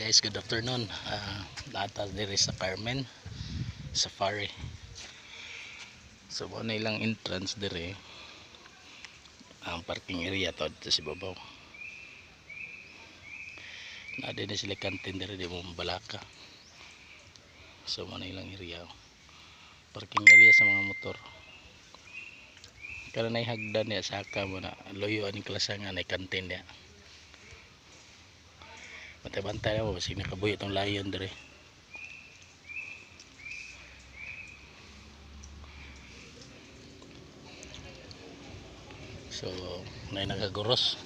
Guys, good afternoon. Lahat diri sa Carmen Safari. So ano ilang entrance dire ang parking area to dito si babaw. Na din sila kantin dire di mo balaka. So ano ilang area. Parking area sa mga motor. Kana nay hagdan niya saka mo na loyo aning klasangan ay kantin niya. Bantay-bantay mo basig nakabuhi itong layon dire. So nay nagaguros.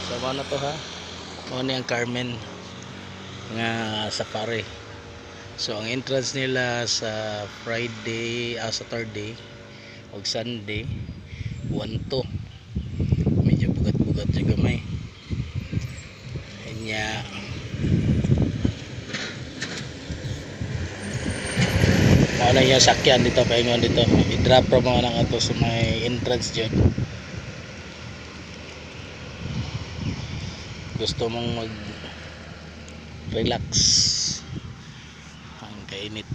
So ano to ha? Ano yung Carmen nga Safari. So ang entrance nila sa Friday, Saturday o Sunday 1 to. Medyo bugat-bugat siya gamay. Kanya wala yung sakyan dito paingon dito. I-drop pro mga nang ato sa may entrance dyan. Gusto mong mag relax ang kainit